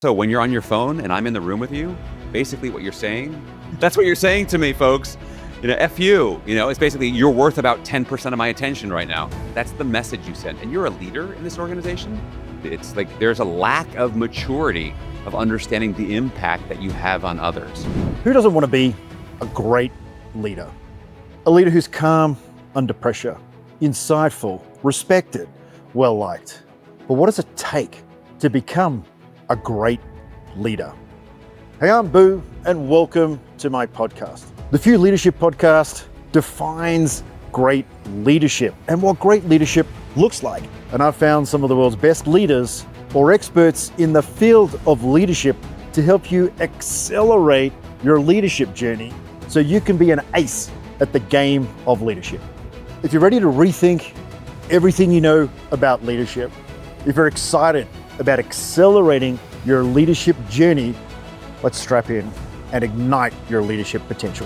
So when you're on your phone and I'm in the room with you, basically what you're saying, that's what you're saying to me, folks. F you, it's basically you're worth about 10% of my attention right now. That's the message you send. And you're a leader in this organization. It's like there's a lack of maturity of understanding the impact that you have on others. Who doesn't want to be a great leader? A leader who's calm under pressure, insightful, respected, well-liked. But what does it take to become a great leader? Hey, I'm Boo, and welcome to my podcast. The Few Leadership Podcast defines great leadership and what great leadership looks like. And I've found some of the world's best leaders or experts in the field of leadership to help you accelerate your leadership journey so you can be an ace at the game of leadership. If you're ready to rethink everything you know about leadership, if you're excited about accelerating your leadership journey, let's strap in and ignite your leadership potential.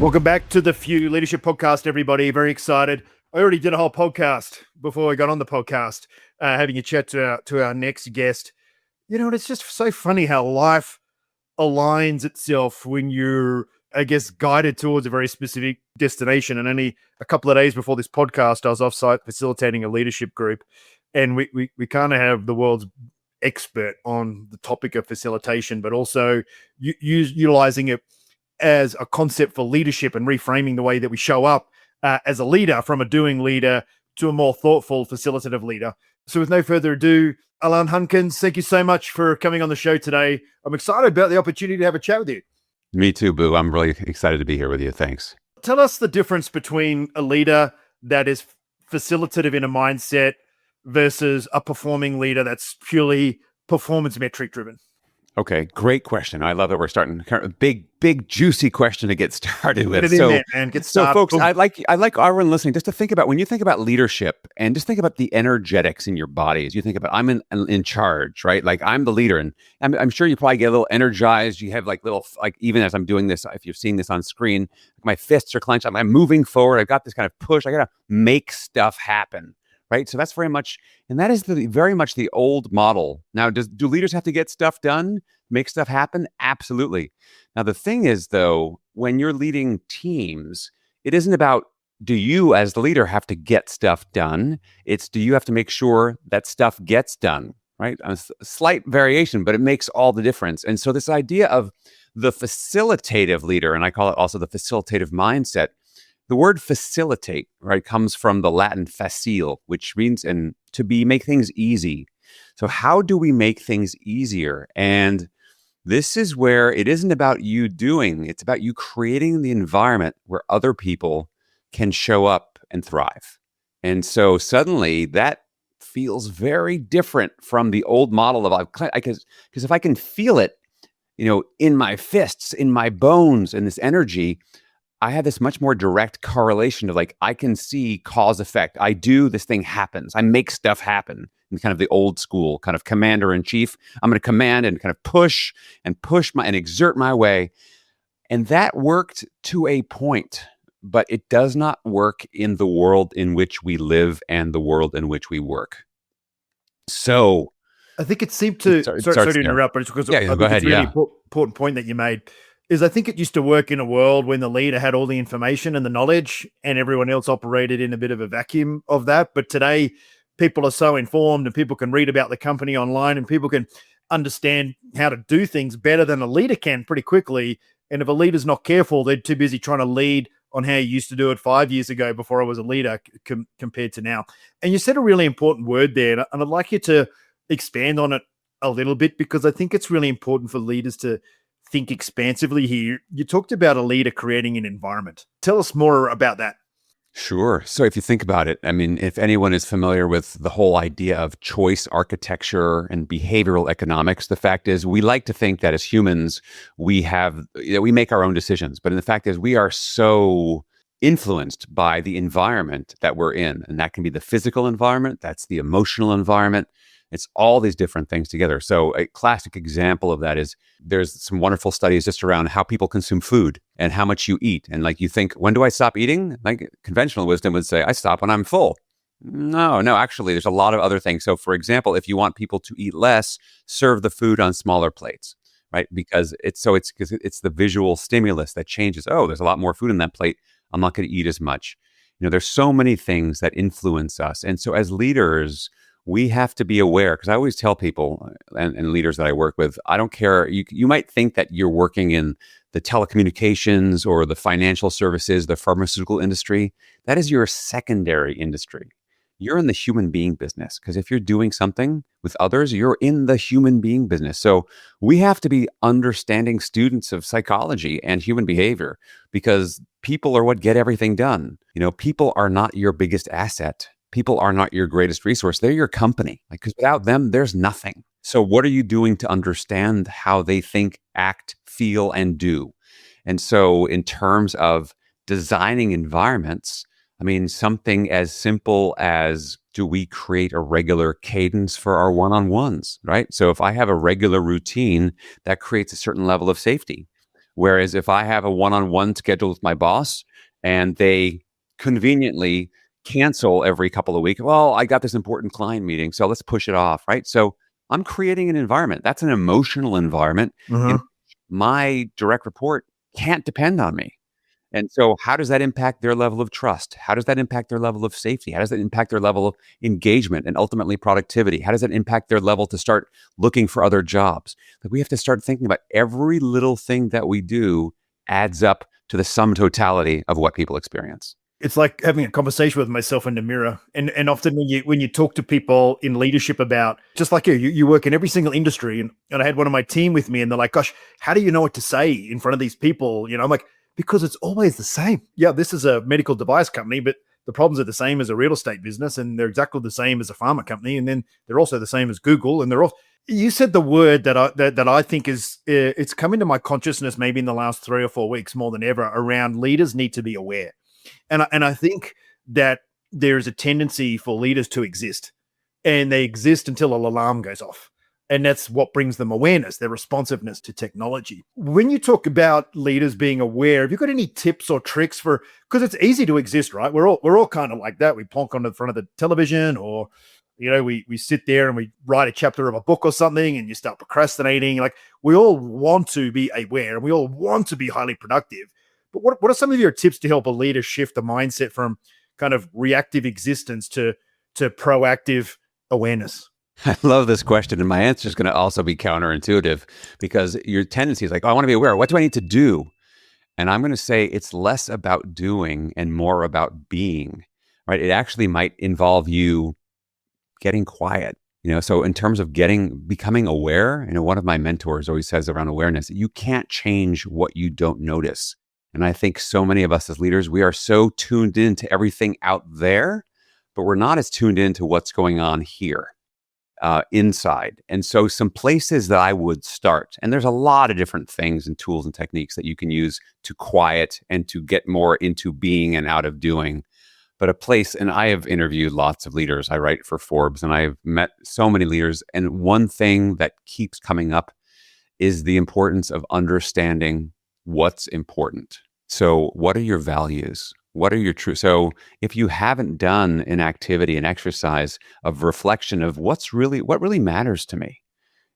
Welcome back to the Few Leadership Podcast, everybody. Very excited. I already did a whole podcast before I got on the podcast, having a chat to our next guest. It's just so funny how life aligns itself when you're, guided towards a very specific destination. And only a couple of days before this podcast, I was offsite facilitating a leadership group. And we kind of have the world's expert on the topic of facilitation, but also utilizing it as a concept for leadership and reframing the way that we show up as a leader, from a doing leader to a more thoughtful facilitative leader. So with no further ado, Alain Hunkins, thank you so much for coming on the show today. I'm excited about the opportunity to have a chat with you. Me too, Boo. I'm really excited to be here with you. Thanks. Tell us the difference between a leader that is facilitative in a mindset versus a performing leader that's purely performance metric driven. Okay, great question. I love that we're starting a big, juicy question to get started with. Get it in there, man. Get started. So, folks, I'd like everyone listening just to think about, when you think about leadership, and just think about the energetics in your body. As you think about, I'm in charge, right? Like, I'm the leader, and I'm sure you probably get a little energized. You have even as I'm doing this, if you're seeing this on screen, my fists are clenched. I'm moving forward. I've got this kind of push. I got to make stuff happen. Right. So that's very much, and that is very much the old model. Now, do leaders have to get stuff done, make stuff happen? Absolutely. Now, the thing is, though, when you're leading teams, it isn't about, do you as the leader have to get stuff done? It's, do you have to make sure that stuff gets done? Right. A slight variation, but it makes all the difference. And so this idea of the facilitative leader, and I call it also the facilitative mindset. The word facilitate, right, comes from the Latin facile, which means make things easy. So how do we make things easier? And this is where it isn't about you doing, it's about you creating the environment where other people can show up and thrive. And so suddenly that feels very different from the old model of, because if I can feel it, in my fists, in my bones, in this energy, I have this much more direct correlation of, I can see cause effect. I do, this thing happens. I make stuff happen in kind of the old school kind of commander in chief. I'm going to command and kind of push and exert my way. And that worked to a point, but it does not work in the world in which we live and the world in which we work. So I think it seemed to, sorry to interrupt, but it's because go ahead, it's a really important point that you made. Is I think it used to work in a world when the leader had all the information and the knowledge and everyone else operated in a bit of a vacuum of that. But today, people are so informed and people can read about the company online and people can understand how to do things better than a leader can pretty quickly. And if a leader's not careful, they're too busy trying to lead on how you used to do it 5 years ago before I was a leader compared to now. And you said a really important word there, and I'd like you to expand on it a little bit, because I think it's really important for leaders to think expansively here. You talked about a leader creating an environment. Tell us more about that. Sure. So if you think about it, if anyone is familiar with the whole idea of choice architecture and behavioral economics, the fact is we like to think that as humans, we make our own decisions. But the fact is we are so influenced by the environment that we're in. And that can be the physical environment. That's the emotional environment. It's all these different things together. So a classic example of that is there's some wonderful studies just around how people consume food and how much you eat. And like you think, when do I stop eating? Like conventional wisdom would say, I stop when I'm full. No, actually, there's a lot of other things. So, for example, if you want people to eat less, serve the food on smaller plates, right? Because it's the visual stimulus that changes. Oh, there's a lot more food in that plate. I'm not going to eat as much. There's so many things that influence us, and so as leaders, we have to be aware. Because I always tell people and leaders that I work with, I don't care. You might think that you're working in the telecommunications or the financial services, the pharmaceutical industry. That is your secondary industry. You're in the human being business, because if you're doing something with others, you're in the human being business. So we have to be understanding students of psychology and human behavior, because people are what get everything done. People are not your biggest asset. People are not your greatest resource. They're your company. Like, because without them, there's nothing. So what are you doing to understand how they think, act, feel, and do? And so in terms of designing environments, I mean, something as simple as, do we create a regular cadence for our one-on-ones, right? So if I have a regular routine, that creates a certain level of safety. Whereas if I have a one-on-one scheduled with my boss and they conveniently cancel every couple of weeks, well, I got this important client meeting, so let's push it off, right? So I'm creating an environment. That's an emotional environment in Mhm. which my direct report can't depend on me. And so how does that impact their level of trust? How does that impact their level of safety? How does that impact their level of engagement and ultimately productivity? How does that impact their level to start looking for other jobs? Like, we have to start thinking about every little thing that we do adds up to the sum totality of what people experience. It's like having a conversation with myself in the mirror. And often when you talk to people in leadership about, just like you work in every single industry, and I had one of my team with me, and they're like, gosh, how do you know what to say in front of these people? I'm like, because it's always the same. Yeah, this is a medical device company, but the problems are the same as a real estate business, and they're exactly the same as a pharma company, and then they're also the same as Google, and they're all. You said the word that I think is it's come into my consciousness maybe in the last 3 or 4 weeks more than ever, around leaders need to be aware. And I think that there's a tendency for leaders to exist, and they exist until an alarm goes off. And that's what brings them awareness, their responsiveness to technology. When you talk about leaders being aware, have you got any tips or tricks for, because it's easy to exist, right? We're all kind of like that. We plonk on the front of the television, or we sit there and we write a chapter of a book or something, and you start procrastinating. Like, we all want to be aware and we all want to be highly productive. But what are some of your tips to help a leader shift the mindset from kind of reactive existence to proactive awareness? I love this question. And my answer is going to also be counterintuitive, because your tendency is like, oh, I want to be aware. What do I need to do? And I'm going to say it's less about doing and more about being, right? It actually might involve you getting quiet. So in terms of becoming aware, one of my mentors always says around awareness, you can't change what you don't notice. And I think so many of us as leaders, we are so tuned into everything out there, but we're not as tuned into what's going on here, inside. And so some places that I would start, and there's a lot of different things and tools and techniques that you can use to quiet and to get more into being and out of doing. But a place, and I have interviewed lots of leaders. I write for Forbes, and I've met so many leaders. And one thing that keeps coming up is the importance of understanding what's important. So what are your values? What are your true? So if you haven't done an activity, an exercise of reflection of what really matters to me,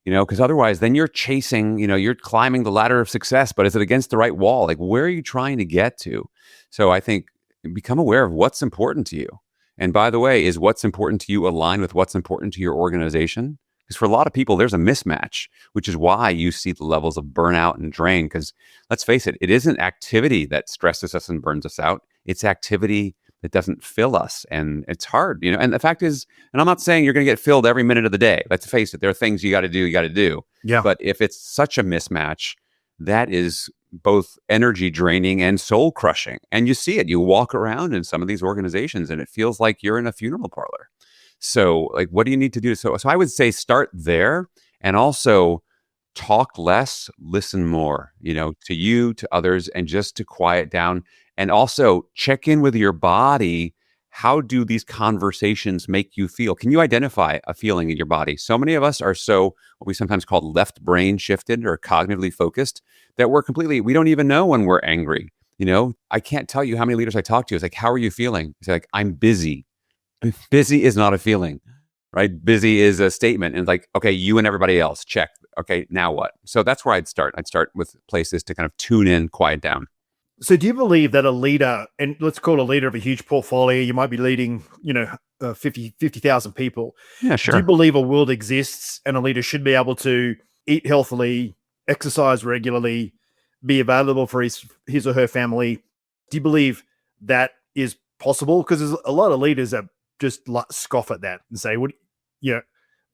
because otherwise then you're chasing, you're climbing the ladder of success, but is it against the right wall? Like, where are you trying to get to? So I think become aware of what's important to you. And by the way, is what's important to you aligned with what's important to your organization? Because for a lot of people, there's a mismatch, which is why you see the levels of burnout and drain. Because let's face it, it isn't activity that stresses us and burns us out. It's activity that doesn't fill us. And it's hard, And the fact is, and I'm not saying you're going to get filled every minute of the day. Let's face it, there are things you got to do. Yeah. But if it's such a mismatch, that is both energy draining and soul crushing. And you see it. You walk around in some of these organizations and it feels like you're in a funeral parlor. So, like, what do you need to do? So I would say start there, and also talk less, listen more, to you, to others, and just to quiet down. And also check in with your body. how do these conversations make you feel? Can you identify a feeling in your body? So many of us are so what we sometimes call left brain shifted or cognitively focused that we don't even know when we're angry. I can't tell you how many leaders I talk to. It's like, how are you feeling? It's like, I'm busy. Busy is not a feeling, right? Busy is a statement. And it's like, okay, you and everybody else, check. Okay, now what? So that's where I'd start. I'd start with places to kind of tune in, quiet down. So do you believe that a leader, and let's call a leader of a huge portfolio, you might be leading, 50,000 people. Yeah, Do you sure. believe a world exists and a leader should be able to eat healthily, exercise regularly, be available for his or her family? Do you believe that is possible? Because there's a lot of leaders that just scoff at that and say, "What?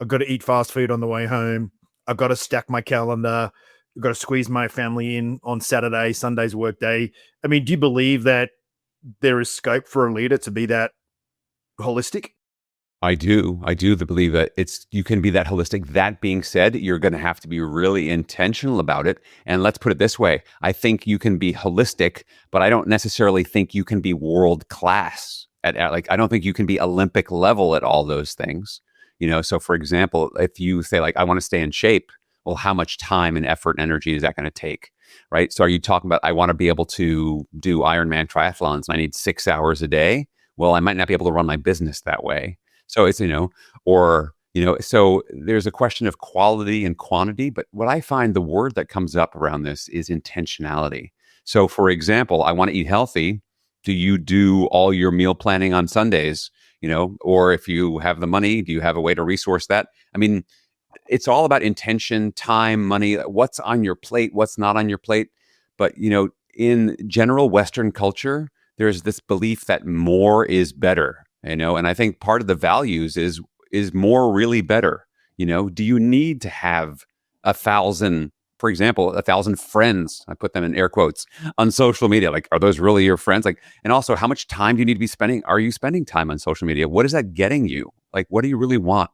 I've got to eat fast food on the way home. I've got to stack my calendar. I've got to squeeze my family in on Saturday, Sunday's work day." I mean, do you believe that there is scope for a leader to be that holistic? I do. I do believe that you can be that holistic. That being said, you're going to have to be really intentional about it. And let's put it this way. I think you can be holistic, but I don't necessarily think you can be world class like, I don't think you can be Olympic level at all those things. So for example, if you say like, I want to stay in shape, well, how much time and effort and energy is that going to take? Right. So are you talking about, I want to be able to do Ironman triathlons and I need 6 hours a day? Well, I might not be able to run my business that way. So it's, so there's a question of quality and quantity. But what I find the word that comes up around this is intentionality. So for example, I want to eat healthy. Do you do all your meal planning on Sundays? Or if you have the money, do you have a way to resource that? I mean, it's all about intention, time, money, what's on your plate, what's not on your plate. But, in general Western culture, there's this belief that more is better, and I think part of the values is more really better. Do you need to have 1,000, for example, 1,000 friends? I put them in air quotes on social media. Like, are those really your friends? Like, and also, how much time do you need to be spending? Are you spending time on social media? What is that getting you? Like, what do you really want?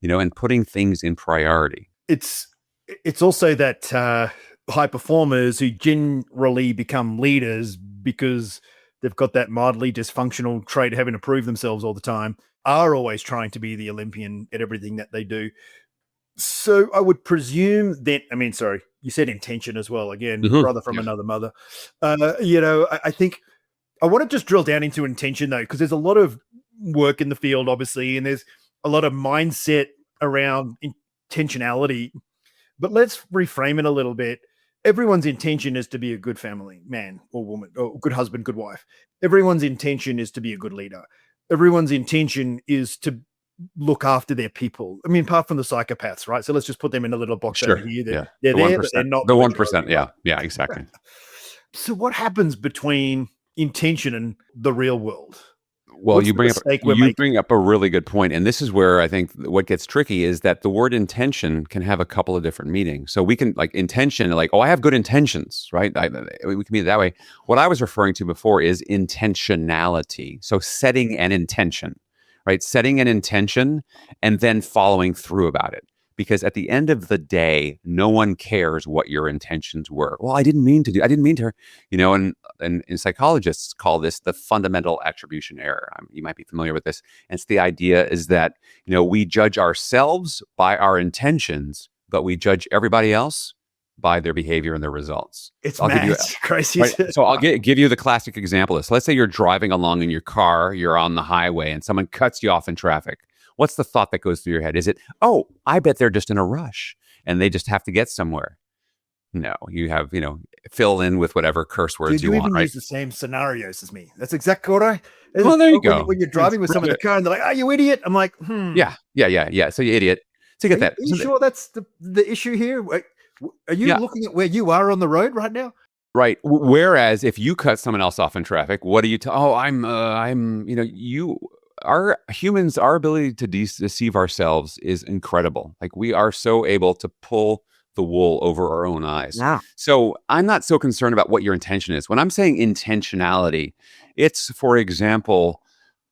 And putting things in priority. It's also that high performers who generally become leaders because they've got that mildly dysfunctional trait of having to prove themselves all the time, are always trying to be the Olympian at everything that they do. So I would presume that, sorry, you said intention as well. Again, brother from another mother. I think I want to just drill down into intention though, because there's a lot of work in the field, obviously, and there's a lot of mindset around intentionality. But let's reframe it a little bit. Everyone's intention is to be a good family man or woman, or good husband, good wife. Everyone's intention is to be a good leader. Everyone's intention is to look after their people. I mean, apart from the psychopaths, right? So let's just put them in a little box over here. They're there, but they're not the 1%. Yeah, exactly. So what happens between intention and the real world? Well, you bring up a really good point. And this is where I think what gets tricky is that the word intention can have a couple of different meanings. So we can like intention, like, oh, I have good intentions, right? We can mean it that way. What I was referring to before is intentionality. So setting an intention, right? Setting an intention and then following through about it. Because at the end of the day, no one cares what your intentions were. Well, I didn't mean to, and psychologists call this the fundamental attribution error. You might be familiar with this. And it's the idea is that, we judge ourselves by our intentions, but we judge everybody else by their behavior and their results. It's crazy. Right? So I'll give you the classic example of this. Let's say you're driving along in your car, you're on the highway, and someone cuts you off in traffic. What's the thought that goes through your head? Is it, oh, I bet they're just in a rush and they just have to get somewhere? No, you have, fill in with whatever curse words you want, right? You use the same scenarios as me. That's exactly what I... Well, there you go. When you're driving with someone in the car and they're like, oh, you idiot. I'm like, Yeah. So you idiot. So you get that. Are you sure that's the issue here? Are you looking at where you are on the road right now? Right. Whereas if you cut someone else off in traffic, what do you tell? Oh, our ability to deceive ourselves is incredible. Like we are so able to pull the wool over our own eyes. Yeah. So I'm not so concerned about what your intention is. When I'm saying intentionality, it's, for example,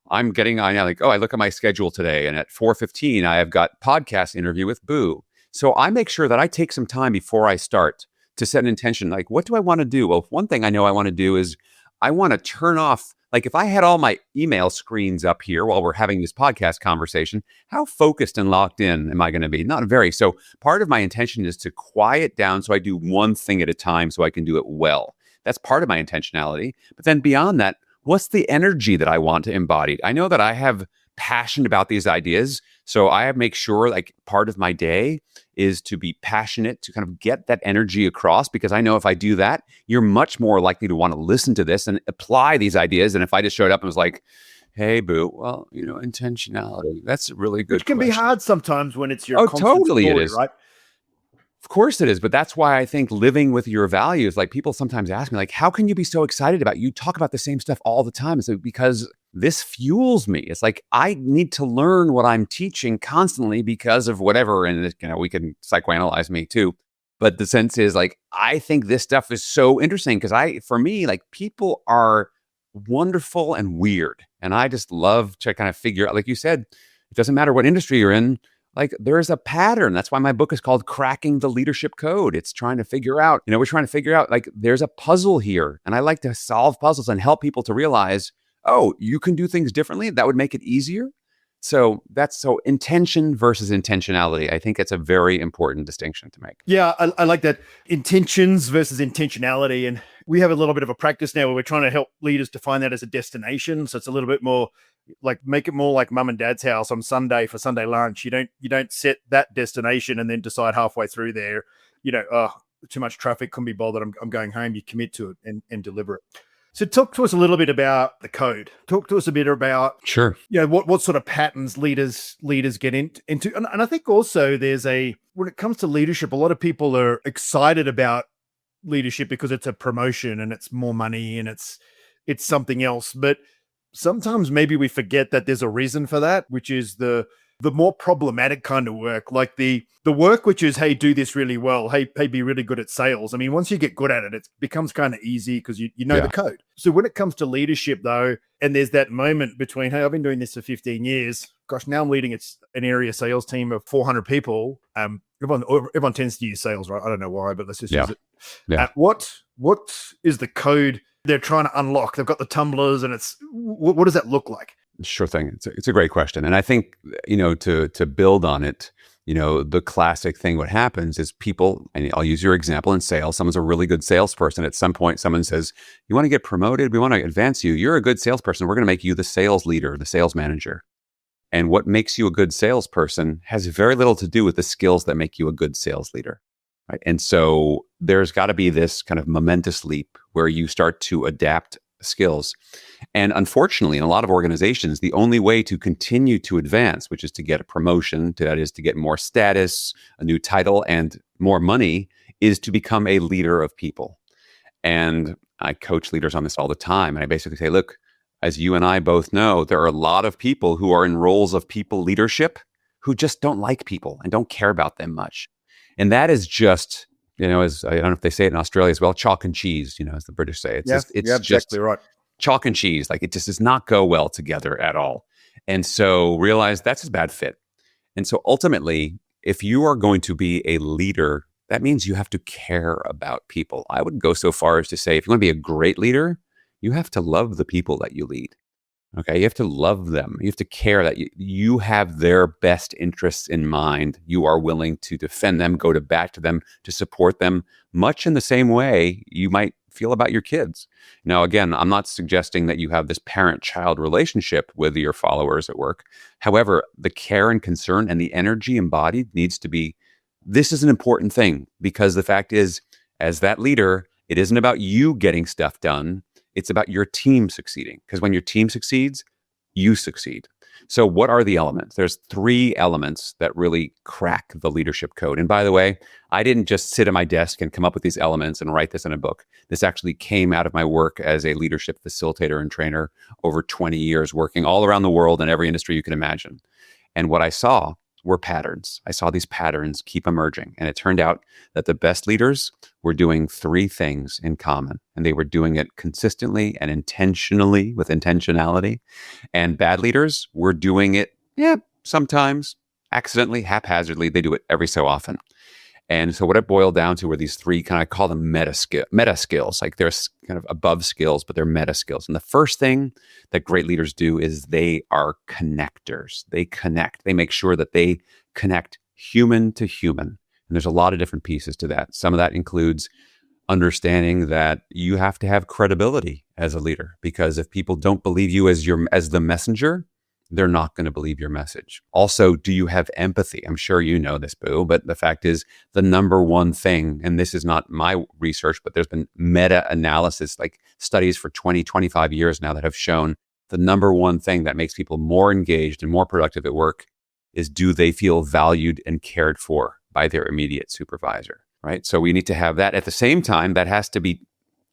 I look at my schedule today and at 4:15, I have got podcast interview with Boo. So I make sure that I take some time before I start to set an intention. Like, what do I want to do? Well, one thing I know I want to do is I want to turn off Like if I had all my email screens up here while we're having this podcast conversation, how focused and locked in am I going to be? Not very. So part of my intention is to quiet down so I do one thing at a time so I can do it well. That's part of my intentionality. But then beyond that, what's the energy that I want to embody? I know that I have passion about these ideas. So I make sure like part of my day is to be passionate, to kind of get that energy across, because I know if I do that, you're much more likely to want to listen to this and apply these ideas. And if I just showed up and was like, hey, boo, well, intentionality, that's a really good Which can question. be hard sometimes when it's your Oh, constant totally story, it is. right? Of course it is. But that's why I think living with your values, like people sometimes ask me, like, how can you be so excited about you talk about the same stuff all the time? So because this fuels me. It's like I need to learn what I'm teaching constantly because of whatever. And we can psychoanalyze me too. But the sense is like, I think this stuff is so interesting because for me, like people are wonderful and weird. And I just love to kind of figure out, like you said, it doesn't matter what industry you're in. Like there's a pattern. That's why my book is called Cracking the Leadership Code. It's trying to figure out, we're trying to figure out like there's a puzzle here. And I like to solve puzzles and help people to realize, oh, you can do things differently. That would make it easier. So intention versus intentionality. I think it's a very important distinction to make. Yeah, I like that. Intentions versus intentionality. And we have a little bit of a practice now where we're trying to help leaders define that as a destination. So it's a little bit more like make it more like mum and dad's house on Sunday for Sunday lunch. You don't set that destination and then decide halfway through there, too much traffic, couldn't be bothered. I'm going home. You commit to it and deliver it. So talk to us a little bit about the code. Talk to us a bit about what sort of patterns leaders get into. And I think also when it comes to leadership, a lot of people are excited about leadership because it's a promotion and it's more money and it's something else. But sometimes maybe we forget that there's a reason for that, which is the more problematic kind of work, like the work which is, hey, do this really well. Hey, be really good at sales. I mean, once you get good at it, it becomes kind of easy because you know the code. So when it comes to leadership, though, and there's that moment between, hey, I've been doing this for 15 years. Gosh, now I'm leading an area sales team of 400 people. Everyone tends to use sales, right? I don't know why, but let's just use it. Yeah. What is the code they're trying to unlock? They've got the tumblers, and what does that look like? Sure thing. It's a great question. And I think, to build on it, the classic thing, what happens is people, and I'll use your example in sales, someone's a really good salesperson. At some point, someone says, you want to get promoted? We want to advance you. You're a good salesperson. We're going to make you the sales leader, the sales manager. And what makes you a good salesperson has very little to do with the skills that make you a good sales leader. Right? And so there's got to be this kind of momentous leap where you start to adapt skills. And unfortunately, in a lot of organizations, the only way to continue to advance, which is to get a promotion, that is to get more status, a new title, and more money, is to become a leader of people. And I coach leaders on this all the time. And I basically say, look, as you and I both know, there are a lot of people who are in roles of people leadership who just don't like people and don't care about them much. And that is just, as I don't know if they say it in Australia as well, chalk and cheese, as the British say. It's exactly just right. Chalk and cheese. Like it just does not go well together at all. And so realize that's a bad fit. And so ultimately, if you are going to be a leader, that means you have to care about people. I would go so far as to say, if you want to be a great leader, you have to love the people that you lead. Okay. You have to love them. You have to care that you have their best interests in mind. You are willing to defend them, go to bat to them, to support them, much in the same way you might feel about your kids. Now, again, I'm not suggesting that you have this parent-child relationship with your followers at work. However, the care and concern and the energy embodied needs to be, this is an important thing, because the fact is, as that leader, it isn't about you getting stuff done. It's about your team succeeding, because when your team succeeds, you succeed. So what are the elements? There's 3 elements that really crack the leadership code. And by the way, I didn't just sit at my desk and come up with these elements and write this in a book. This actually came out of my work as a leadership facilitator and trainer over 20 years, working all around the world in every industry you can imagine. And what I saw were patterns. I saw these patterns keep emerging. And it turned out that the best leaders were doing 3 things in common. And they were doing it consistently and intentionally, with intentionality. And bad leaders were doing it, sometimes accidentally, haphazardly. They do it every so often. And so what it boiled down to were these three kind of, I call them meta skills. Like there's kind of above skills, but they're meta skills. And the first thing that great leaders do is they are connectors. They connect. They make sure that they connect human to human. And there's a lot of different pieces to that. Some of that includes understanding that you have to have credibility as a leader, because if people don't believe you as the messenger, they're not going to believe your message. Also, do you have empathy? I'm sure you know this, Boo, but the fact is the number one thing, and this is not my research, but there's been meta-analysis, like studies for 20, 25 years now that have shown the number one thing that makes people more engaged and more productive at work is, do they feel valued and cared for by their immediate supervisor, right? So we need to have that. At the same time, that has to be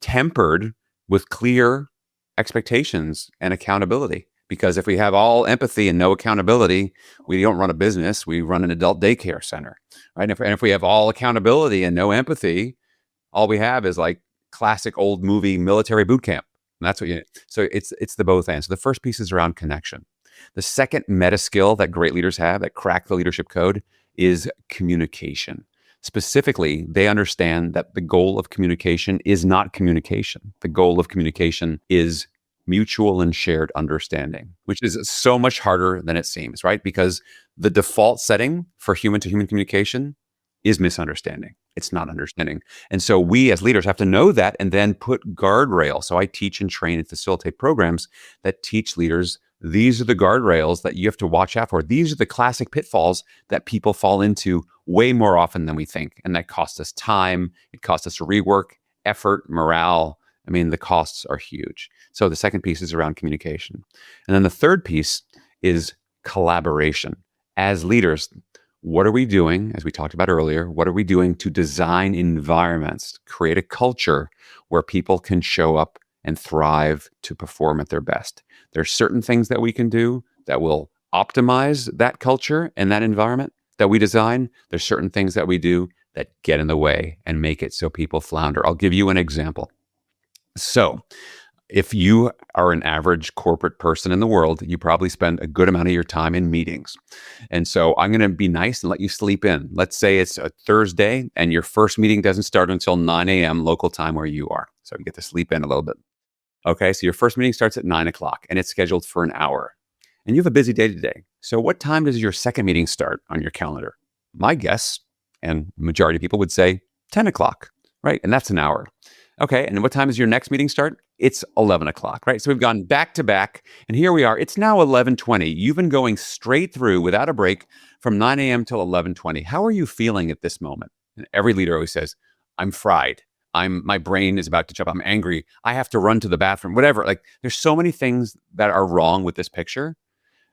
tempered with clear expectations and accountability. Because if we have all empathy and no accountability, we don't run a business, we run an adult daycare center, right? And if we have all accountability and no empathy, all we have is like classic old movie military boot camp. And that's what so it's the both ends. So the first piece is around connection. The second meta skill that great leaders have that crack the leadership code is communication. Specifically, they understand that the goal of communication is not communication. The goal of communication is mutual and shared understanding, which is so much harder than it seems, right? Because the default setting for human-to-human communication is misunderstanding. It's not understanding. And so we as leaders have to know that and then put guardrails. So I teach and train and facilitate programs that teach leaders, these are the guardrails that you have to watch out for. These are the classic pitfalls that people fall into way more often than we think. And that costs us time. It costs us rework, effort, morale. I mean, the costs are huge. So the second piece is around communication. And then the third piece is collaboration. As leaders, what are we doing, as we talked about earlier, what are we doing to design environments, create a culture where people can show up and thrive to perform at their best? There's certain things that we can do that will optimize that culture and that environment that we design. There's certain things that we do that get in the way and make it so people flounder. I'll give you an example. So if you are an average corporate person in the world, you probably spend a good amount of your time in meetings. And so I'm going to be nice and let you sleep in. Let's say it's a Thursday and your first meeting doesn't start until 9 a.m. local time where you are. So you get to sleep in a little bit. Okay, so your first meeting starts at 9 o'clock and it's scheduled for an hour. And you have a busy day today. So what time does your second meeting start on your calendar? My guess, and the majority of people would say 10 o'clock, right? And that's an hour. Okay, and what time does your next meeting start? It's 11 o'clock, right? So we've gone back to back, and here we are. It's now 11:20. You've been going straight through without a break from 9 a.m. till 11:20. How are you feeling at this moment? And every leader always says, I'm fried. My brain is about to jump. I'm angry. I have to run to the bathroom, whatever. Like, there's so many things that are wrong with this picture.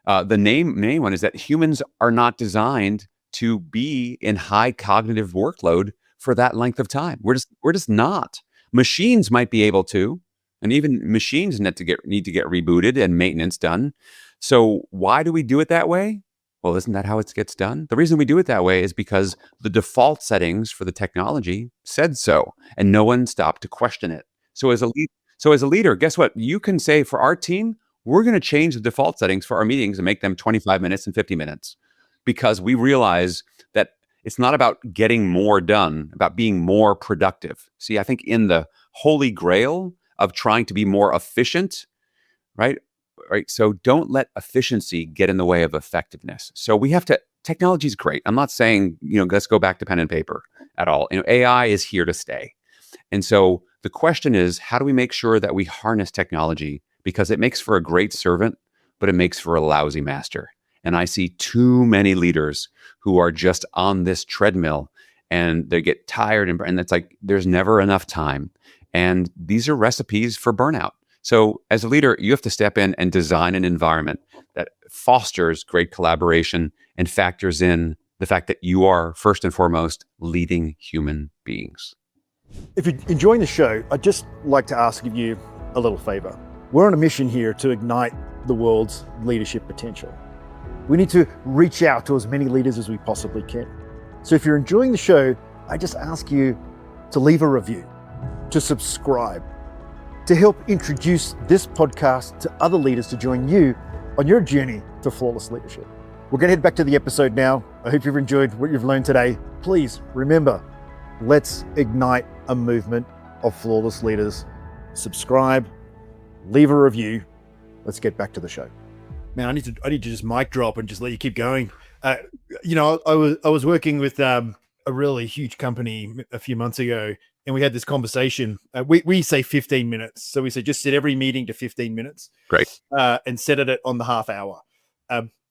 The main one is that humans are not designed to be in high cognitive workload for that length of time. We're just not. Machines might be able to, and even machines need to get rebooted and maintenance done. So why do we do it that way? Well, isn't that how it gets done? The reason we do it that way is because the default settings for the technology said so, and no one stopped to question it. So as a leader, guess what? You can say, for our team, we're going to change the default settings for our meetings and make them 25 minutes and 50 minutes, because we realize that it's not about getting more done, about being more productive. See, I think in the holy grail of trying to be more efficient, right? So don't let efficiency get in the way of effectiveness. So technology is great. I'm not saying, let's go back to pen and paper at all. AI is here to stay. And so the question is, how do we make sure that we harness technology? Because it makes for a great servant, but it makes for a lousy master. And I see too many leaders who are just on this treadmill and they get tired and it's like there's never enough time. And these are recipes for burnout. So as a leader, you have to step in and design an environment that fosters great collaboration and factors in the fact that you are, first and foremost, leading human beings. If you're enjoying the show, I'd just like to ask of you a little favor. We're on a mission here to ignite the world's leadership potential. We need to reach out to as many leaders as we possibly can. So if you're enjoying the show, I just ask you to leave a review, to subscribe, to help introduce this podcast to other leaders to join you on your journey to flawless leadership. We're going to head back to the episode now. I hope you've enjoyed what you've learned today. please remember, let's ignite a movement of flawless leaders. Subscribe, leave a review. Let's get back to the show. Man, I need to just mic drop and just let you keep going. I was working with a really huge company a few months ago, and we had this conversation. We say 15 minutes, so we say just set every meeting to 15 minutes. Great. And set it on the half hour.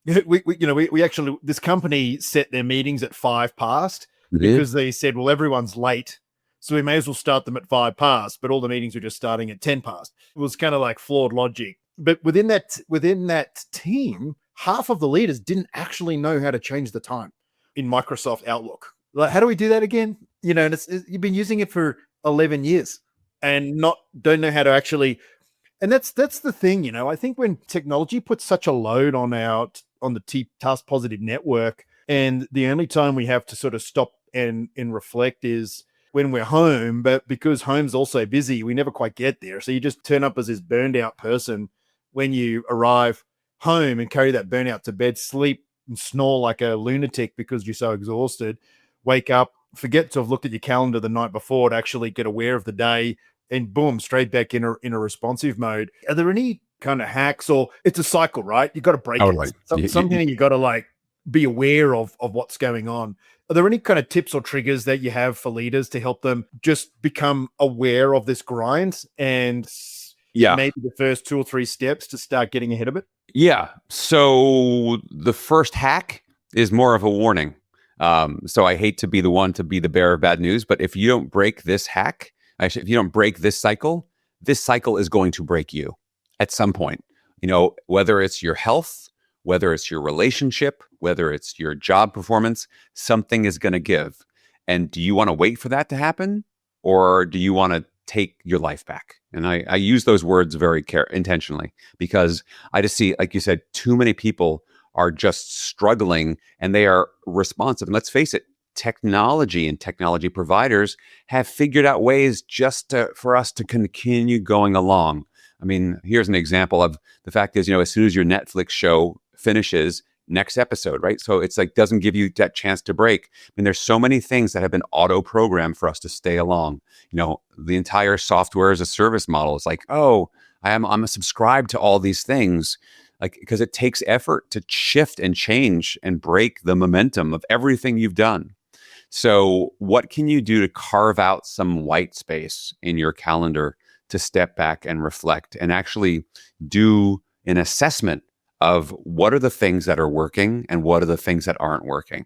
We actually, this company set their meetings at 5 past because they said, well, everyone's late, so we may as well start them at 5 past. But all the meetings were just starting at 10 past. It was kind of like flawed logic. But within that team, half of the leaders didn't actually know how to change the time in Microsoft Outlook. Like, how do we do that again? And you've been using it for 11 years and don't know how to actually. And that's the thing, I think when technology puts such a load on the task positive network, and the only time we have to sort of stop and reflect is when we're home, but because home's also busy, we never quite get there. So you just turn up as this burned out person when you arrive home and carry that burnout to bed, sleep and snore like a lunatic because you're so exhausted, wake up, forget to have looked at your calendar the night before to actually get aware of the day, and boom, straight back in a responsive mode. Are there any kind of hacks, or it's a cycle, right? You got to break it. Something you got to like be aware of what's going on. Are there any kind of tips or triggers that you have for leaders to help them just become aware of this grind and maybe the first 2 or 3 steps to start getting ahead of it? Yeah. So the first hack is more of a warning. So I hate to be the one to be the bearer of bad news, but if you don't break this hack, if you don't break this cycle is going to break you at some point. Whether it's your health, whether it's your relationship, whether it's your job performance, something is going to give. And do you want to wait for that to happen? Or do you want to take your life back? And I use those words very intentionally, because I just see, like you said, too many people are just struggling and they are responsive. And let's face it, technology and technology providers have figured out ways for us to continue going along. I mean, here's an example of the fact is, as soon as your Netflix show finishes, next episode, right? So it's like, doesn't give you that chance to break. I mean, there's so many things that have been auto-programmed for us to stay along. The entire software as a service model is like, oh, I'm subscribed to all these things, like, because it takes effort to shift and change and break the momentum of everything you've done. So what can you do to carve out some white space in your calendar to step back and reflect and actually do an assessment of what are the things that are working and what are the things that aren't working?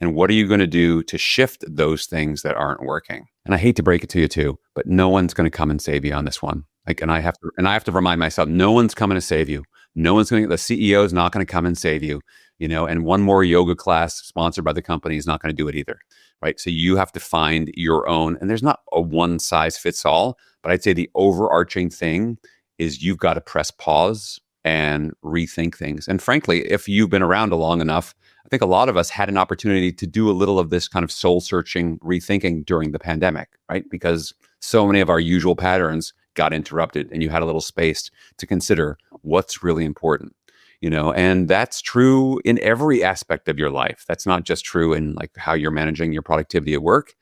And what are you going to do to shift those things that aren't working? And I hate to break it to you too, but no one's going to come and save you on this one. And I have to remind myself, no one's coming to save you. No one's the CEO is not going to come and save you, and one more yoga class sponsored by the company is not going to do it either. Right. So you have to find your own, and there's not a one size fits all, but I'd say the overarching thing is you've got to press pause and rethink things. And frankly, if you've been around long enough, I think a lot of us had an opportunity to do a little of this kind of soul searching, rethinking during the pandemic, right? Because so many of our usual patterns got interrupted and you had a little space to consider what's really important. And that's true in every aspect of your life. That's not just true in like how you're managing your productivity at work.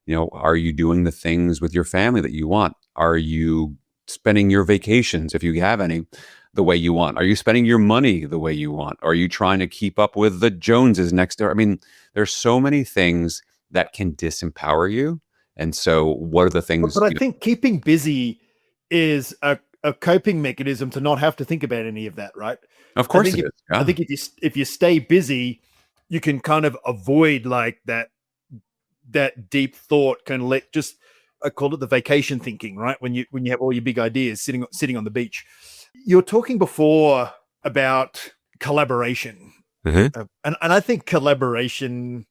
Are you doing the things with your family that you want? Are you spending your vacations, if you have any, the way you want? Are you spending your money the way you want? Are you trying to keep up with the Joneses next door? I mean, there's so many things that can disempower you. And so what are the things? But I think keeping busy is a coping mechanism to not have to think about any of that, right? Of course it is. Yeah. I think if you stay busy, you can kind of avoid like that deep thought, kind of I call it the vacation thinking, right? When you have all your big ideas sitting on the beach. You were talking before about collaboration. Mm-hmm. And I think collaboration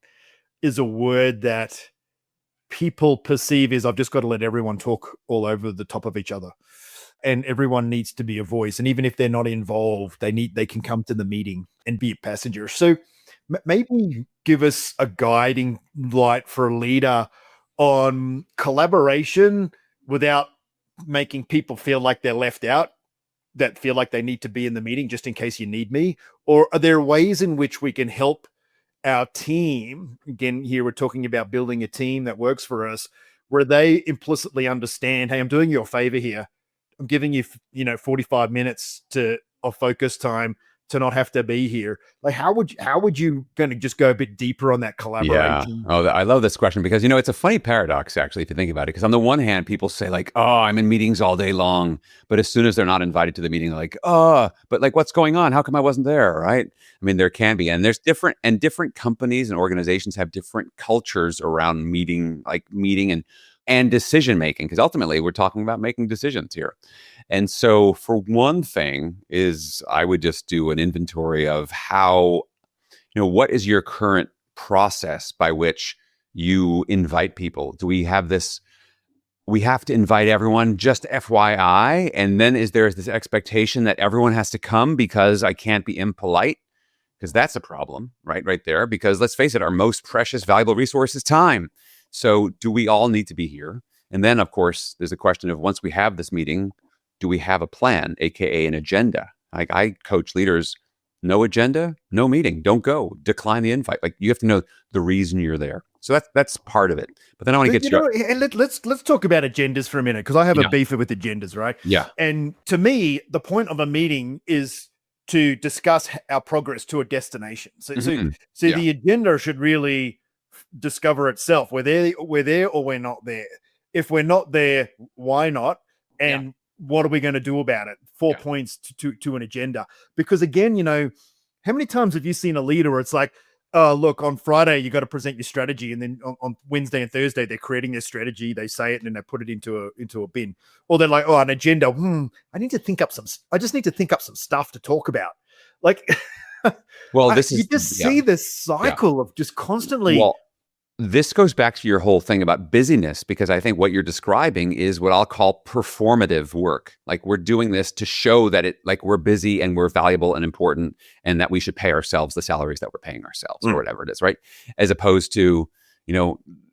is a word that people perceive as I've just got to let everyone talk all over the top of each other. And everyone needs to be a voice. And even if they're not involved, they can come to the meeting and be a passenger. So maybe give us a guiding light for a leader on collaboration without making people feel like they're left out, that feel like they need to be in the meeting just in case you need me? Or are there ways in which we can help our team, again, here we're talking about building a team that works for us, where they implicitly understand, hey, I'm doing you a favor here. I'm giving you, 45 minutes of focus time to not have to be here. Like, how would you going to just go a bit deeper on that Yeah. collaboration? Oh, I love this question because, it's a funny paradox, actually, if you think about it. Because on the one hand, people say like, oh, I'm in meetings all day long. But as soon as they're not invited to the meeting, they're like, oh, but like, what's going on? How come I wasn't there? Right. I mean, there can be. And there's different companies and organizations have different cultures around meeting and decision making. Because ultimately, we're talking about making decisions here. And so for one thing is I would just do an inventory of how, what is your current process by which you invite people? Do we have this? We have to invite everyone, just FYI. And then there's this expectation that everyone has to come because I can't be impolite? Because that's a problem, right there. Because let's face it, our most precious, valuable resource is time. So do we all need to be here? And then, of course, there's a question of once we have this meeting, do we have a plan, AKA an agenda? Like I coach leaders, no agenda, no meeting, don't go, decline the invite. Like you have to know the reason you're there. So that's part of it. But then I want to get to and let's talk about agendas for a minute, because I have a beef with agendas, right? Yeah. And to me, the point of a meeting is to discuss our progress to a destination. So the agenda should really discover itself. We're there or we're not there. If we're not there, why not? And what are we going to do about it? 4 points to an agenda. Because again, how many times have you seen a leader where it's like, oh, look, on Friday, you got to present your strategy. And then on Wednesday and Thursday, they're creating their strategy. They say it and then they put it into a bin. Or they're like, oh, an agenda. I just need to think up some stuff to talk about. Like, well, see this cycle of just constantly. Well, this goes back to your whole thing about busyness, because I think what you're describing is what I'll call performative work. Like we're doing this to show that we're busy and we're valuable and important, and that we should pay ourselves the salaries that we're paying ourselves or whatever it is, right? As opposed to,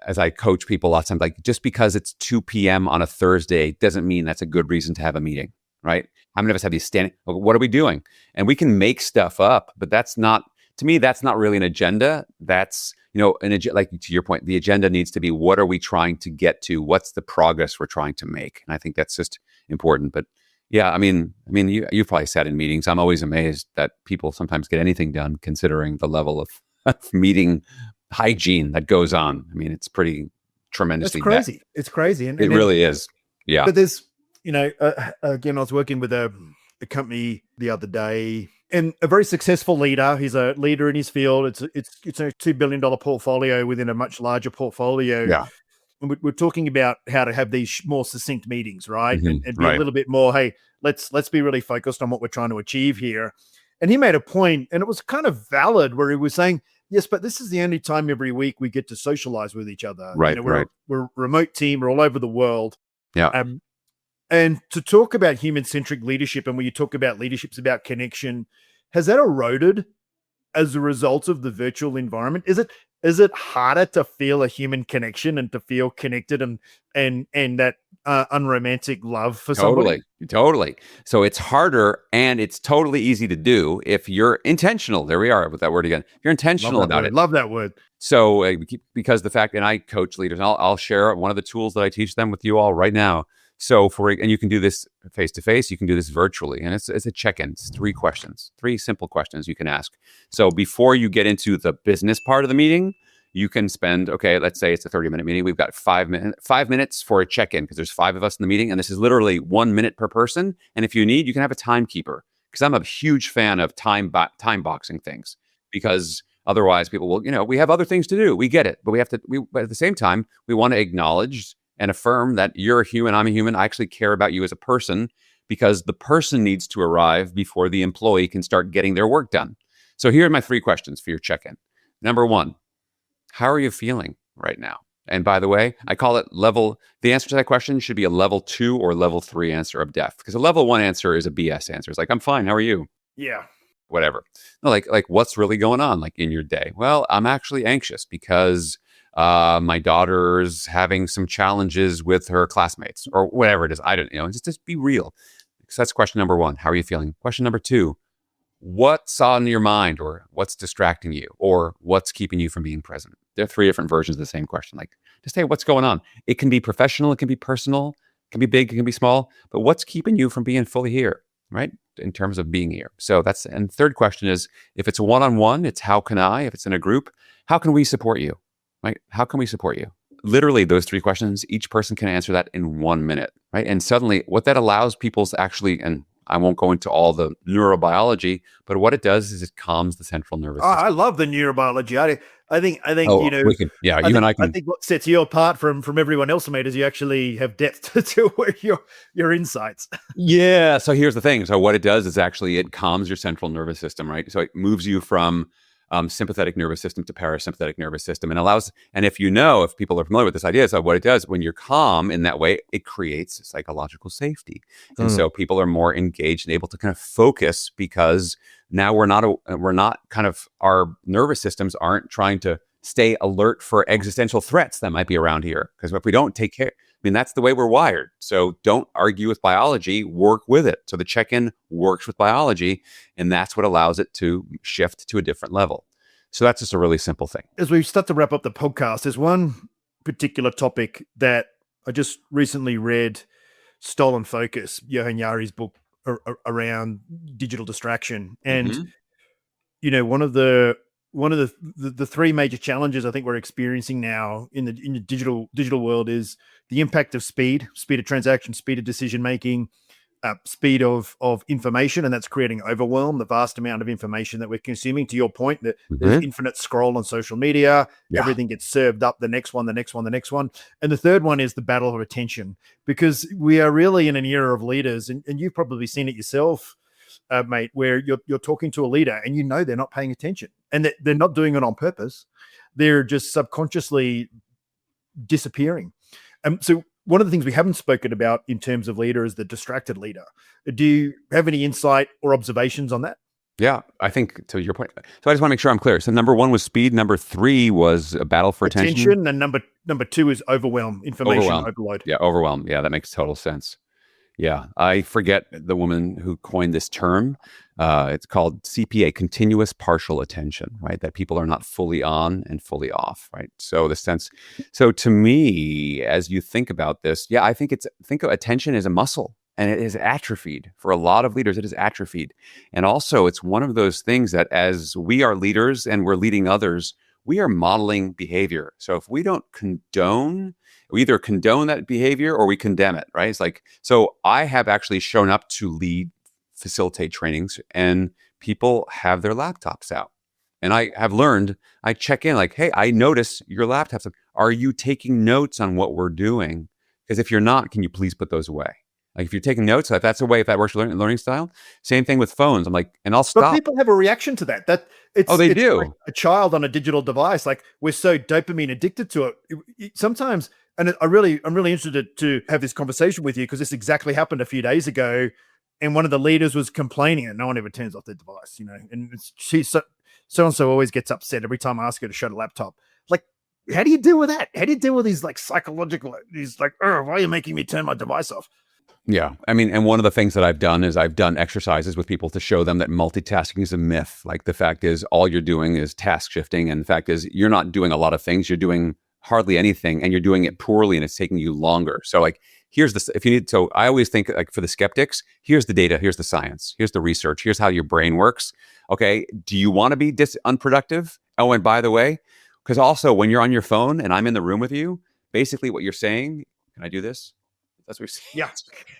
as I coach people lots of times, like just because it's 2 p.m. on a Thursday doesn't mean that's a good reason to have a meeting, right? How many of us have these standing, what are we doing? And we can make stuff up, but to me, that's not really an agenda. That's, like to your point, the agenda needs to be, what are we trying to get to? What's the progress we're trying to make? And I think that's just important. But yeah, I mean, you've probably sat in meetings. I'm always amazed that people sometimes get anything done, considering the level of meeting hygiene that goes on. I mean, it's pretty tremendously crazy. bad. It's crazy. And it really is. Yeah. But there's, again, I was working with a company the other day, and a very successful leader. He's a leader in his field. It's a $2 billion portfolio within a much larger portfolio. Yeah. And we're talking about how to have these more succinct meetings, right? Mm-hmm. And be a little bit more, hey, let's be really focused on what we're trying to achieve here. And he made a point, and it was kind of valid, where he was saying, yes, but this is the only time every week we get to socialize with each other. Right. We're a remote team. We're all over the world. Yeah. And to talk about human-centric leadership, and when you talk about leadership's about connection, has that eroded as a result of the virtual environment? Is it harder to feel a human connection and to feel connected and that unromantic love for somebody? Totally. So it's harder, and it's totally easy to do if you're intentional. There we are with that word again. If you're intentional about it. Love that word. So because the fact, and I coach leaders, and I'll share one of the tools that I teach them with you all right now. So and you can do this face to face, you can do this virtually, and it's a check-in. It's 3 simple questions you can ask. So before you get into the business part of the meeting, you can spend, let's say it's a 30-minute meeting. We've got 5 minutes for a check-in, because there's 5 of us in the meeting, and this is literally 1 minute per person. And if you need, you can have a timekeeper, because I'm a huge fan of time boxing things, because otherwise people will, we have other things to do. We get it, but but at the same time, we want to acknowledge and affirm that you're a human, I'm a human. I actually care about you as a person, because the person needs to arrive before the employee can start getting their work done. So here are my 3 questions for your check-in. Number 1, how are you feeling right now? And by the way, I call it the answer to that question should be a level 2 or level 3 answer of depth, because a level 1 answer is a BS answer. It's like, I'm fine. How are you? Yeah. Whatever. No, like what's really going on like in your day? Well, I'm actually anxious because my daughter's having some challenges with her classmates, or whatever it is. I don't, just be real. So that's question number 1. How are you feeling? Question number 2, what's on your mind, or what's distracting you, or what's keeping you from being present? There are three different versions of the same question. Like, just say, what's going on? It can be professional, it can be personal, it can be big, it can be small, but what's keeping you from being fully here, right? In terms of being here. So that's, and third question is, if it's a one-on-one, it's how can I? If it's in a group, how can we support you, right? How can we support you? Literally those three questions, each person can answer that in 1 minute, right? And suddenly what that allows people's actually, and I won't go into all the neurobiology, but what it does is it calms the central nervous Oh, system. I love the neurobiology. I think Oh, you know. we can, yeah, you and I I can. think what sets you apart from everyone else, mate, is you actually have depth to where your insights. Yeah. So here's the thing. So what it does is actually it calms your central nervous system, right? So it moves you from sympathetic nervous system to parasympathetic nervous system, and allows. And if people are familiar with this idea, so what it does when you're calm in that way, it creates psychological safety, and so people are more engaged and able to kind of focus because now we're not kind of, our nervous systems aren't trying to stay alert for existential threats that might be around here. Because if we don't take care, I mean, that's the way we're wired. So don't argue with biology, work with it. So the check-in works with biology, and that's what allows it to shift to a different level. So that's just a really simple thing. As we start to wrap up the podcast, there's one particular topic that I just recently read, Stolen Focus, Johan Yari's book around digital distraction. And, you know, one of the three major challenges I think we're experiencing now in the digital world is the impact of speed of transaction, speed of decision making, speed of information, and that's creating overwhelm, the vast amount of information that we're consuming. To your point, that there's infinite scroll on social media, everything gets served up, the next one. And the third one is the battle of attention, because we are really in an era of leaders, and you've probably seen it yourself, mate, where you're talking to a leader and you know they're not paying attention, and that they're not doing it on purpose. They're just subconsciously disappearing. So one of the things we haven't spoken about in terms of leader is the distracted leader. Do you have any insight or observations on that? Yeah, I think to your point. So I just want to make sure I'm clear. So number one was speed. Number three was a battle for attention. And number two is overwhelm, information overload. Yeah, overwhelm. Yeah, that makes total sense. Yeah, I forget the woman who coined this term. It's called CPA, continuous partial attention, right? That people are not fully on and fully off, right? So so to me, as you think about this, yeah, I think of attention as a muscle, and it is atrophied for a lot of leaders. It is atrophied. And also it's one of those things that as we are leaders and we're leading others, we are modeling behavior. So if we don't we either condone that behavior or we condemn it, right? It's like, so I have actually shown up to facilitate trainings, and people have their laptops out. And I have learned, I check in like, hey, I notice your laptops. Are you taking notes on what we're doing? Because if you're not, can you please put those away? Like if you're taking notes, if that works your learning style. Same thing with phones. I'm like, and I'll stop. But people have a reaction to that. They do. Like a child on a digital device. Like we're so dopamine addicted to it. Sometimes, and I'm really interested to have this conversation with you, because this exactly happened a few days ago, and one of the leaders was complaining, and no one ever turns off their device, you know. And she's so and so always gets upset every time I ask her to shut a laptop. Like, how do you deal with that? How do you deal with these like psychological? These like, why are you making me turn my device off? Yeah. I mean, and one of the things that I've done is I've done exercises with people to show them that multitasking is a myth. Like the fact is all you're doing is task shifting. And the fact is you're not doing a lot of things. You're doing hardly anything, and you're doing it poorly, and it's taking you longer. So like, so I always think like for the skeptics, here's the data, here's the science, here's the research, here's how your brain works. Okay. Do you want to be unproductive? Oh, and by the way, because also when you're on your phone and I'm in the room with you, basically what you're saying, can I do this? That's what you're saying.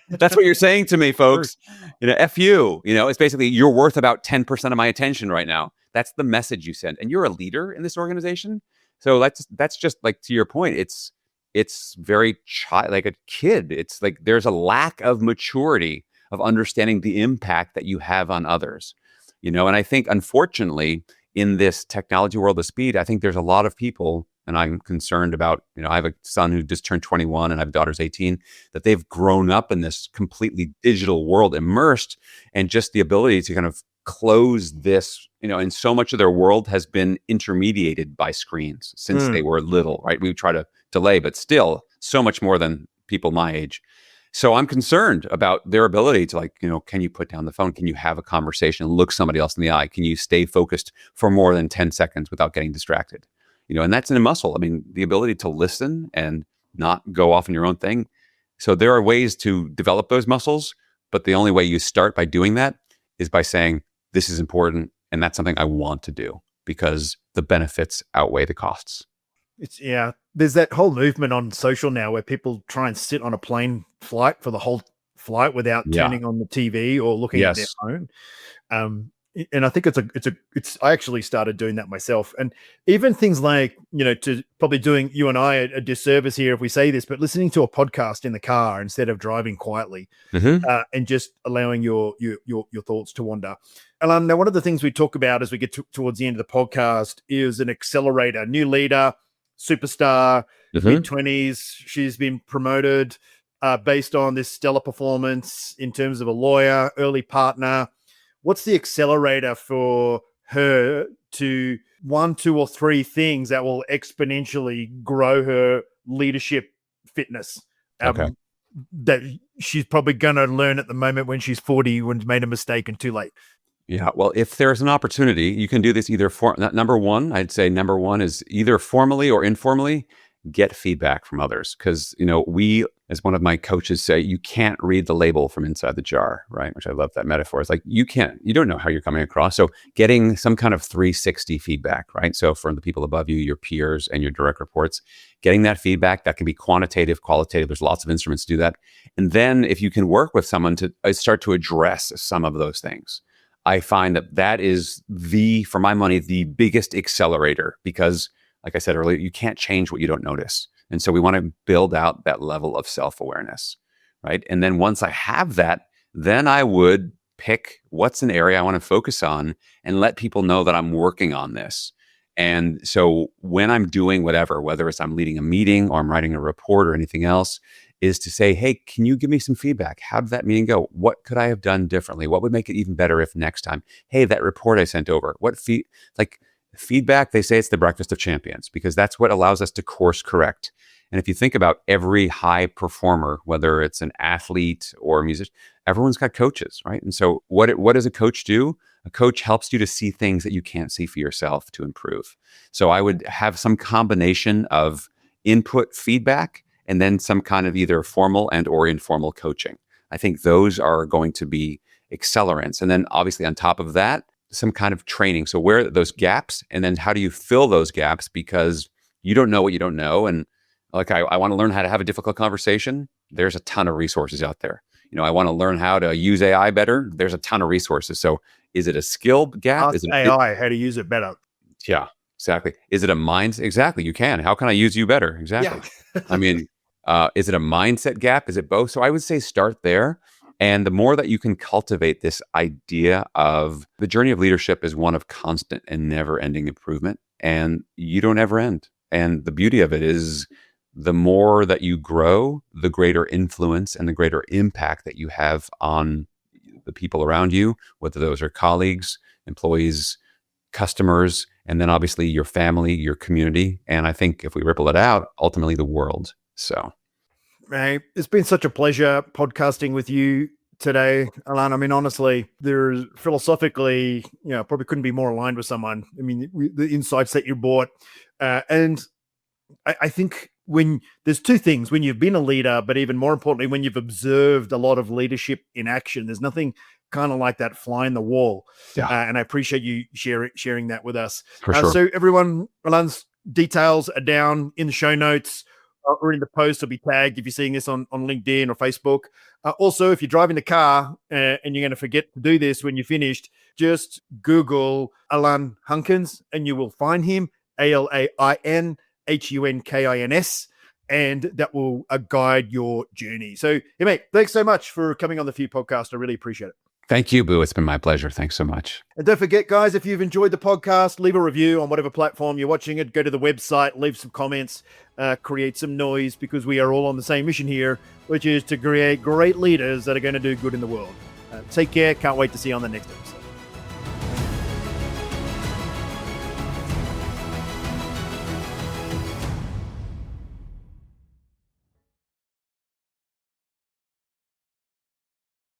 Yeah. That's what you're saying to me, folks. You know, F you. You know, it's basically you're worth about 10% of my attention right now. That's the message you send. And you're a leader in this organization. So that's just like, to your point, it's very like a kid. It's like there's a lack of maturity of understanding the impact that you have on others. You know, and I think unfortunately in this technology world of speed, I think there's a lot of people, and I'm concerned about, you know, I have a son who just turned 21 and I have daughters 18, that they've grown up in this completely digital world, immersed, and just the ability to kind of close this, you know, and so much of their world has been intermediated by screens since they were little, right? We try to delay, but still so much more than people my age. So I'm concerned about their ability to, like, can you put down the phone? Can you have a conversation and look somebody else in the eye? Can you stay focused for more than 10 seconds without getting distracted? And that's in a muscle. I mean, the ability to listen and not go off in your own thing. So there are ways to develop those muscles, but the only way you start by doing that is by saying, this is important, and that's something I want to do because the benefits outweigh the costs. There's that whole movement on social now where people try and sit on a plane flight for the whole flight without turning on the TV or looking at their phone. And I think I actually started doing that myself. And even things like, to probably doing you and I a disservice here if we say this, but listening to a podcast in the car instead of driving quietly, and just allowing your thoughts to wander. Alain, now one of the things we talk about as we get towards the end of the podcast is an accelerator, new leader, superstar, mid-20s. She's been promoted based on this stellar performance in terms of a lawyer, early partner. What's the accelerator for her to 1, 2, or 3 things that will exponentially grow her leadership fitness? That she's probably going to learn at the moment when she's 40, when she's made a mistake and too late. Yeah, well, if there's an opportunity, you can do this either number one is either formally or informally get feedback from others. Because, we, as one of my coaches say, you can't read the label from inside the jar, right? Which I love that metaphor. It's like, you don't know how you're coming across. So getting some kind of 360 feedback, right? So from the people above you, your peers and your direct reports, getting that feedback, that can be quantitative, qualitative. There's lots of instruments to do that. And then if you can work with someone to start to address some of those things, I find that is for my money, the biggest accelerator, because like I said earlier, you can't change what you don't notice. And so we want to build out that level of self-awareness, right? And then once I have that, then I would pick what's an area I want to focus on and let people know that I'm working on this. And so when I'm doing whatever, whether it's I'm leading a meeting or I'm writing a report or anything else, is to say, hey, can you give me some feedback? How did that meeting go? What could I have done differently? What would make it even better if next time? Hey, that report I sent over, feedback, they say it's the breakfast of champions, because that's what allows us to course correct. And if you think about every high performer, whether it's an athlete or a musician, everyone's got coaches, right? And so what does a coach do? A coach helps you to see things that you can't see for yourself to improve. So I would have some combination of input, feedback, and then some kind of either formal and or informal coaching. I think those are going to be accelerants. And then obviously on top of that, some kind of training. So where are those gaps? And then how do you fill those gaps? Because you don't know what you don't know. And like, I want to learn how to have a difficult conversation. There's a ton of resources out there. I want to learn how to use AI better. There's a ton of resources. So is it a skill gap? Ask AI how to use it better. Yeah, exactly. Is it a mind? Exactly. You can. How can I use you better? Exactly. Yeah. I mean, is it a mindset gap? Is it both? So I would say start there. And the more that you can cultivate this idea of the journey of leadership is one of constant and never ending improvement, and you don't ever end. And the beauty of it is the more that you grow, the greater influence and the greater impact that you have on the people around you, whether those are colleagues, employees, customers, and then obviously your family, your community. And I think if we ripple it out, ultimately the world. So. Right. It's been such a pleasure podcasting with you today, Alain. I mean, honestly, there's philosophically, probably couldn't be more aligned with someone. I mean, the insights that you brought. And I think when there's two things, when you've been a leader, but even more importantly, when you've observed a lot of leadership in action, there's nothing kind of like that fly in the wall. Yeah. And I appreciate you sharing that with us. For sure. So everyone, Alain's details are down in the show notes. Or in the post, will be tagged if you're seeing this on LinkedIn or Facebook. Also, if you're driving the car and you're going to forget to do this when you're finished, just Google Alain Hunkins and you will find him, ALAINHUNKINS, and that will guide your journey. So, hey, mate, thanks so much for coming on the Few podcast. I really appreciate it. Thank you, Boo. It's been my pleasure. Thanks so much. And don't forget, guys, if you've enjoyed the podcast, leave a review on whatever platform you're watching it. Go to the website, leave some comments, create some noise, because we are all on the same mission here, which is to create great leaders that are going to do good in the world. Take care. Can't wait to see you on the next episode.